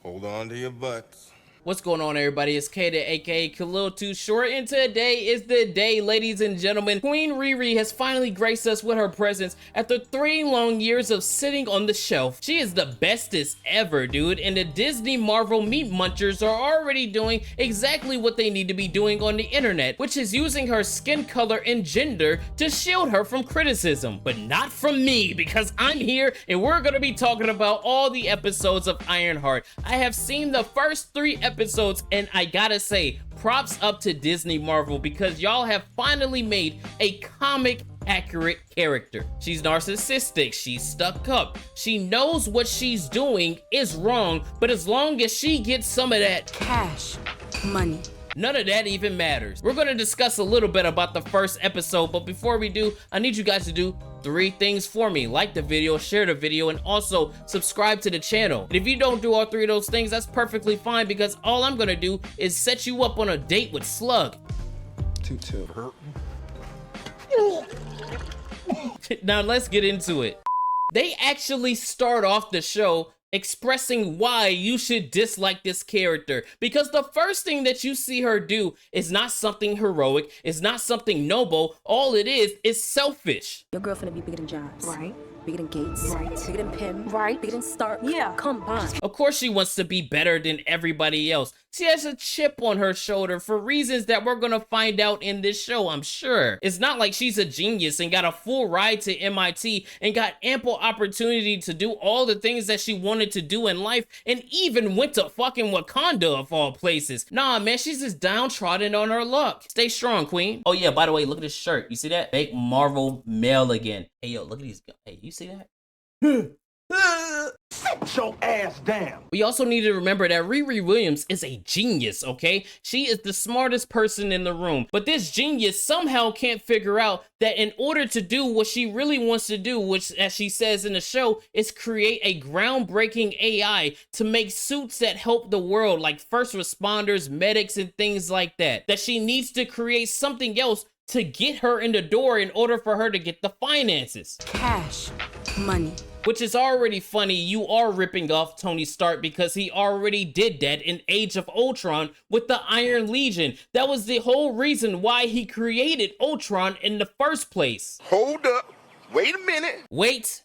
Hold on to your butts. What's going on, everybody? It's Kata, aka Khalil Too Short, and today is the day, ladies and gentlemen. Queen Riri has finally graced us with her presence after 3 long years of sitting on the shelf. She is the bestest ever, dude, and the Disney Marvel meat munchers are already doing exactly what they need to be doing on the internet, which is using her skin color and gender to shield her from criticism. But not from me, because I'm here and we're gonna be talking about all the episodes of Ironheart. I have seen the first 3 episodes, and I gotta say, props up to Disney Marvel, because y'all have finally made a comic accurate character. She's narcissistic, she's stuck up, she knows what she's doing is wrong, but as long as she gets some of that cash money, none of that even matters. We're gonna discuss a little bit about the first episode, but before we do, I need you guys to do 3 things for me. Like the video, share the video, and also subscribe to the channel. And if you don't do all 3 of those things, that's perfectly fine, because all I'm gonna do is set you up on a date with Slug. Two. Now let's get into it. They actually start off the show expressing why you should dislike this character, because the first thing that you see her do is not something heroic, it's not something noble. All it is selfish. your girl finna be bigger than Jobs, Right. bigger than Gates, Right. bigger than Pim, Right. bigger than Stark, Yeah. combined. Of course she wants to be better than everybody else. She has a chip on her shoulder for reasons that we're gonna find out in this show, I'm sure. It's not like she's a genius and got a full ride to MIT and got ample opportunity to do all the things that she wanted to do in life, and even went to fucking Wakanda of all places. Nah, man, she's just downtrodden on her luck. Stay strong, queen. Oh yeah, by the way, look at this shirt. You see that? Make Marvel male again. Hey, yo, look at these. Hey, you see that? Sit your ass down. We also need to remember that Riri Williams is a genius, okay? She is the smartest person in the room, but this genius somehow can't figure out that in order to do what she really wants to do, which, as she says in the show, is create a groundbreaking AI to make suits that help the world, like first responders, medics, and things like that, that she needs to create something else to get her in the door in order for her to get the finances. Cash money. Which is already funny. You are ripping off Tony Stark, because he already did that in Age of Ultron with the Iron Legion. That was the whole reason why he created Ultron in the first place. Hold up. Wait a minute. Wait.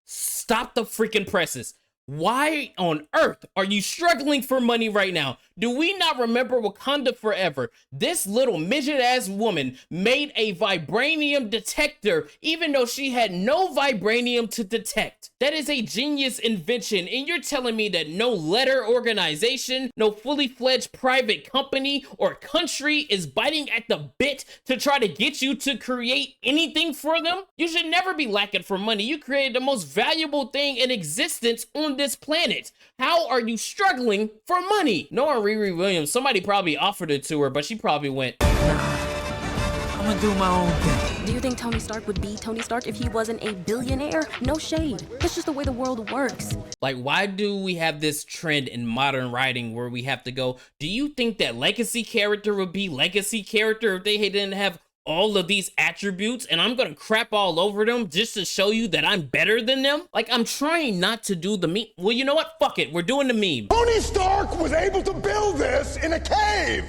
Stop the freaking presses. Why on earth are you struggling for money right now? Do we not remember Wakanda Forever? This little midget-ass woman made a vibranium detector even though she had no vibranium to detect. That is a genius invention, and you're telling me that no letter organization, no fully fledged private company or country is biting at the bit to try to get you to create anything for them? You should never be lacking for money. You created the most valuable thing in existence on this planet. How are you struggling for money? Knowing Riri Williams, somebody probably offered it to her, but she probably went, I'm gonna do my own thing. Do you think Tony Stark would be Tony Stark if he wasn't a billionaire? No shade. That's just the way the world works. like, why do we have this trend in modern writing where we have to go, do you think that legacy character would be legacy character if they didn't have all of these attributes, and I'm gonna crap all over them just to show you that I'm better than them? Like, I'm trying not to do the meme. Well, you know what? Fuck it. We're doing the meme. Tony Stark was able to build this in a cave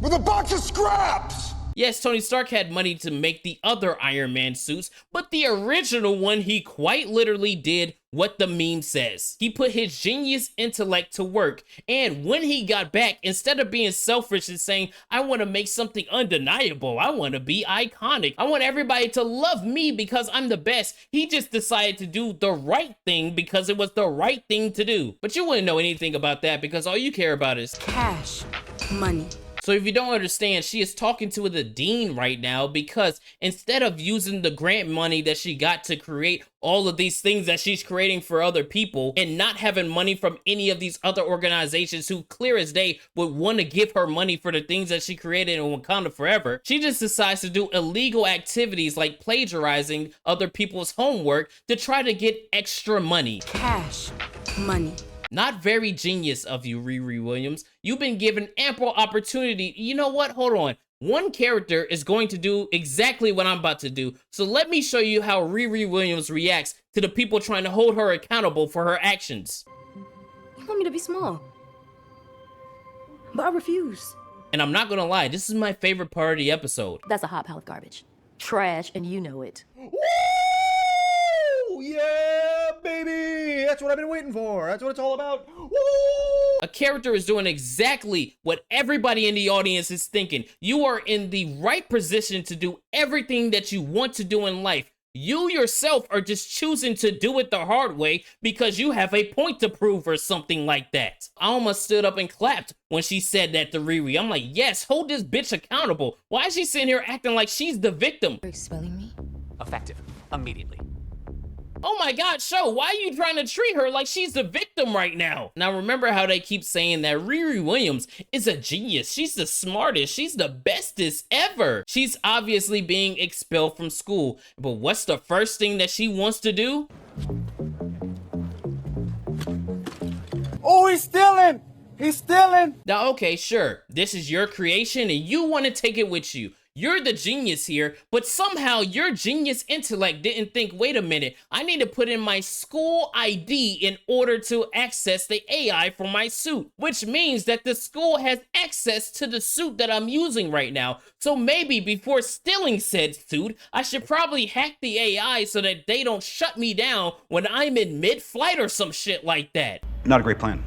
with a box of scraps. Yes, Tony Stark had money to make the other Iron Man suits, but the original one, he quite literally did what the meme says. He put his genius intellect to work, and when he got back, instead of being selfish and saying, I want to make something undeniable, I want to be iconic, I want everybody to love me because I'm the best, he just decided to do the right thing because it was the right thing to do. But you wouldn't know anything about that, because all you care about is Cash money. So if you don't understand, she is talking to the dean right now, because instead of using the grant money that she got to create all of these things that she's creating for other people, and not having money from any of these other organizations who clear as day would want to give her money for the things that she created in Wakanda Forever, she just decides to do illegal activities like plagiarizing other people's homework to try to get extra money. Cash money. Not very genius of you, Riri Williams. You've been given ample opportunity. You know what? Hold on. One character is going to do exactly what I'm about to do. So let me show you how Riri Williams reacts to the people trying to hold her accountable for her actions. You want me to be small, but I refuse. And I'm not gonna lie, this is my favorite part of the episode. That's a hot pile of garbage. Trash, and you know it. Woo! Yeah, baby! That's what I've been waiting for. That's what it's all about. Woo! A character is doing exactly what everybody in the audience is thinking. You are in the right position to do everything that you want to do in life. You yourself are just choosing to do it the hard way because you have a point to prove or something like that. I almost stood up and clapped when she said that to Riri. I'm like, yes, hold this bitch accountable. Why is she sitting here acting like she's the victim? Are you spelling me? Effective. Immediately. Oh my god, show, why are you trying to treat her like she's the victim right now? Now remember how they keep saying that Riri Williams is a genius. She's the smartest. She's the bestest ever. She's obviously being expelled from school. But what's the first thing that she wants to do? Oh, he's stealing! He's stealing! Now, okay, sure, this is your creation and you want to take it with you. You're the genius here, but somehow your genius intellect didn't think, wait a minute, I need to put in my school ID in order to access the AI for my suit, which means that the school has access to the suit that I'm using right now. So maybe before stealing said suit, I should probably hack the AI so that they don't shut me down when I'm in mid-flight or some shit like that. Not a great plan.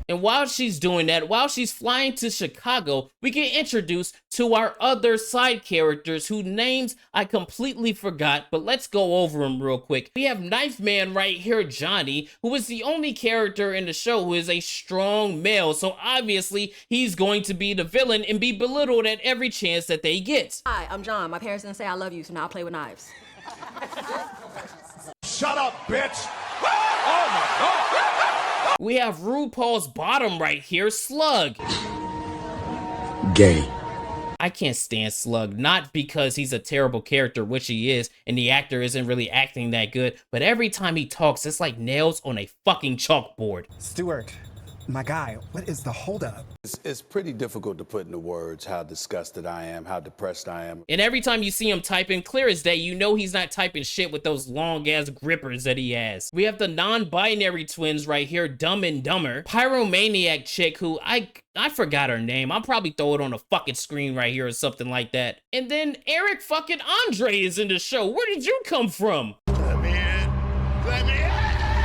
And while she's doing that, while she's flying to Chicago, we get introduced to our other side characters whose names I completely forgot, but let's go over them real quick. We have Knife Man right here, Johnny, who is the only character in the show who is a strong male, so obviously he's going to be the villain and be belittled at every chance that they get. Hi, I'm John. My parents didn't say I love you, so now I play with knives. Shut up, bitch! We have RuPaul's bottom right here, Slug. Gay. I can't stand Slug, not because he's a terrible character, which he is, and the actor isn't really acting that good, but every time he talks, it's like nails on a fucking chalkboard. Stuart, my guy, what is the holdup? It's pretty difficult to put into words how disgusted I am, how depressed I am. And every time you see him typing, clear as day, you know he's not typing shit with those long-ass grippers that he has. We have the non-binary twins right here, Dumb and Dumber. Pyromaniac chick who I forgot her name. I'll probably throw it on the fucking screen right here or something like that. And then Eric fucking Andre is in the show. Where did you come from? Let me in! Let me in!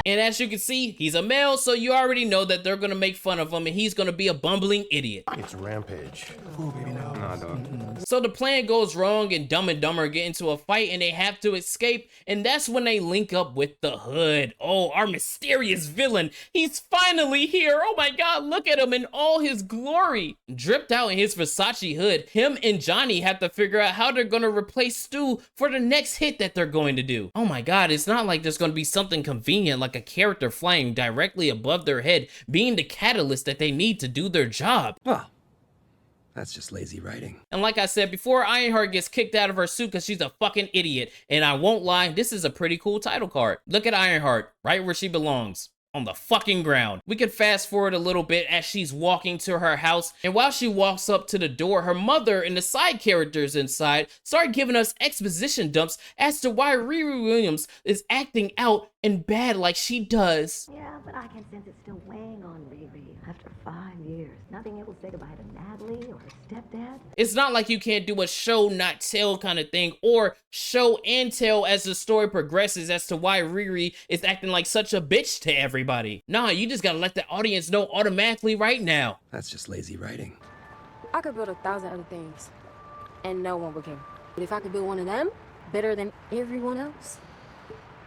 And as you can see, he's a male, so you already know that they're gonna make fun of him and he's gonna be a bumbling idiot. It's Rampage. Ooh, baby, no. Nah, dog. So the plan goes wrong and Dumb and Dumber get into a fight and they have to escape, and that's when they link up with the Hood. Oh, our mysterious villain. He's finally here. Oh my god, look at him in all his glory. Dripped out in his Versace hood, him and Johnny have to figure out how they're gonna replace Stu for the next hit that they're going to do. Oh my god, it's not like there's gonna be something convenient like a character flying directly above their head being the catalyst that they need to do their job. Well, that's just lazy writing. And like I said before, Ironheart gets kicked out of her suit because she's a fucking idiot. And I won't lie, this is a pretty cool title card. Look at Ironheart, right where she belongs. On the fucking ground. We can fast forward a little bit as she's walking to her house, and while she walks up to the door, her mother and the side characters inside start giving us exposition dumps as to why Riri Williams is acting out and bad like she does. Yeah, but I can sense it's still weighing on Riri after 5 years. Not being able to say goodbye to Natalie or her stepdad. It's not like you can't do a show not tell kind of thing, or show and tell as the story progresses as to why Riri is acting like such a bitch to everybody. Nah, you just gotta let the audience know automatically right now. That's just lazy writing. I could build 1,000 other things, and no one would care. But if I could build one of them better than everyone else,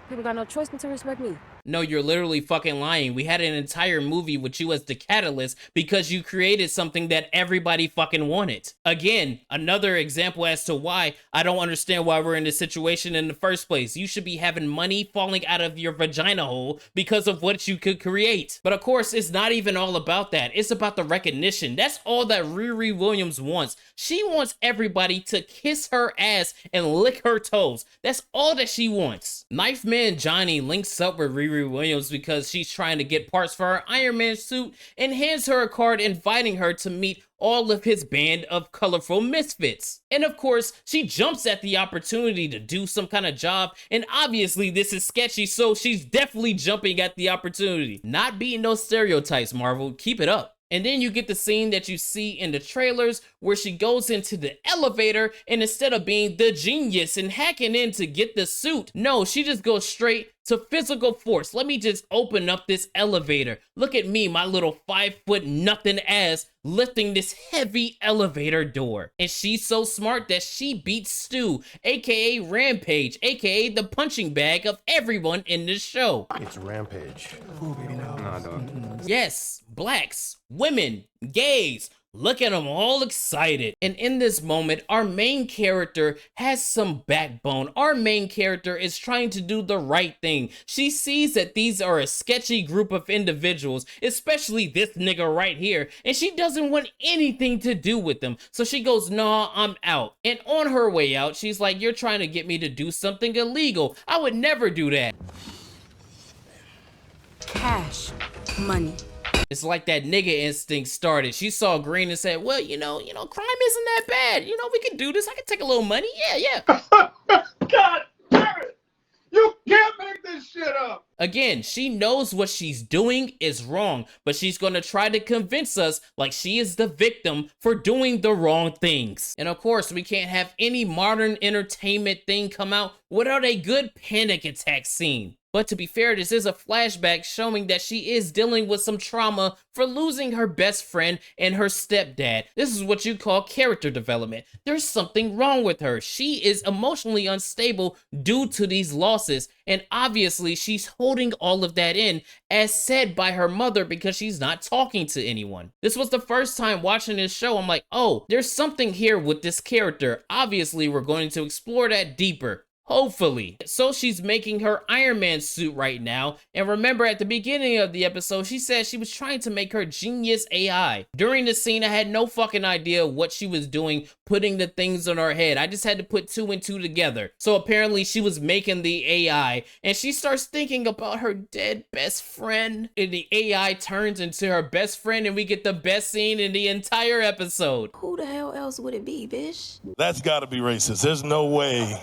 people got no choice but to respect me. No, you're literally fucking lying. We had an entire movie with you as the catalyst because you created something that everybody fucking wanted. Again, another example as to why I don't understand why we're in this situation in the first place. You should be having money falling out of your vagina hole because of what you could create. But of course, it's not even all about that. It's about the recognition. That's all that Riri Williams wants. She wants everybody to kiss her ass and lick her toes. That's all that she wants. Knife Man Johnny links up with Riri Williams because she's trying to get parts for her Iron Man suit and hands her a card inviting her to meet all of his band of colorful misfits. And of course, she jumps at the opportunity to do some kind of job, and obviously this is sketchy, so she's definitely jumping at the opportunity. Not beating those stereotypes, Marvel. Keep it up. And then you get the scene that you see in the trailers where she goes into the elevator, and instead of being the genius and hacking in to get the suit, no, she just goes straight to physical force. Let me just open up this elevator. Look at me, my little 5' nothing ass, lifting this heavy elevator door. And she's so smart that she beats Stu, aka Rampage, aka the punching bag of everyone in this show. It's Rampage. Ooh, baby, no. Nah, dog. Yes, blacks, women, gays. Look at them all excited. And in this moment, our main character has some backbone. Our main character is trying to do the right thing. She sees that these are a sketchy group of individuals, especially this nigga right here, and she doesn't want anything to do with them. So she goes, nah, I'm out. And on her way out, she's like, you're trying to get me to do something illegal. I would never do that. Cash. Money. It's like that nigga instinct started. She saw green and said, well, you know, crime isn't that bad. You know, we can do this. I can take a little money. Yeah. God damn it! You can't make this shit up! Again, she knows what she's doing is wrong, but she's gonna try to convince us like she is the victim for doing the wrong things. And of course, we can't have any modern entertainment thing come out without a good panic attack scene. But to be fair, this is a flashback showing that she is dealing with some trauma for losing her best friend and her stepdad. This is what you call character development. There's something wrong with her. She is emotionally unstable due to these losses, and obviously she's holding all of that in, as said by her mother, because she's not talking to anyone. This was the first time watching this show. I'm like, oh, there's something here with this character. Obviously, we're going to explore that deeper. Hopefully. So she's making her Iron Man suit right now. And remember at the beginning of the episode, she said she was trying to make her genius AI. During the scene, I had no fucking idea what she was doing, putting the things on her head. I just had to put 2 and 2 together. So apparently she was making the AI, and she starts thinking about her dead best friend. And the AI turns into her best friend, and we get the best scene in the entire episode. Who the hell else would it be, bitch? That's gotta be racist. There's no way.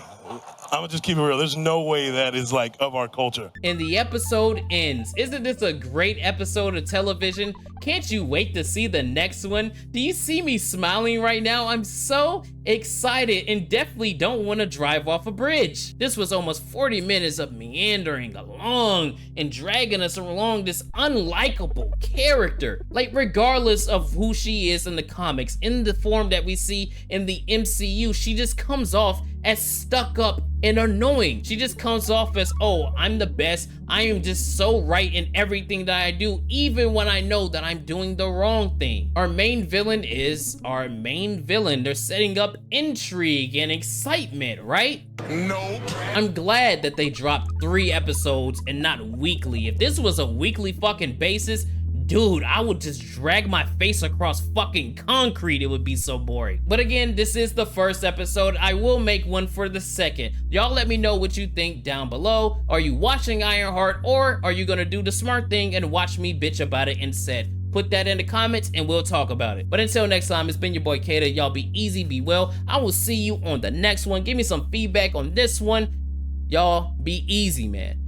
I'm gonna just keep it real. There's no way that is like of our culture. And the episode ends. Isn't this a great episode of television? Can't you wait to see the next one? Do you see me smiling right now? I'm so excited and definitely don't want to drive off a bridge. This was almost 40 minutes of meandering along and dragging us along this unlikable character. Like, regardless of who she is in the comics, in the form that we see in the MCU, she just comes off as stuck up and annoying. She just comes off as, oh, I'm the best. I am just so right in everything that I do, even when I know that I'm doing the wrong thing. Our main villain is our main villain. They're setting up intrigue and excitement, right? No. I'm glad that they dropped 3 episodes and not weekly. If this was a weekly fucking basis, dude, I would just drag my face across fucking concrete. It would be so boring. But again, this is the first episode. I will make one for the second. Y'all let me know what you think down below. Are you watching Ironheart, or are you gonna do the smart thing and watch me bitch about it instead? Put that in the comments and we'll talk about it. But until next time, it's been your boy Kata. Y'all be easy, be well. I will see you on the next one. Give me some feedback on this one. Y'all be easy, man.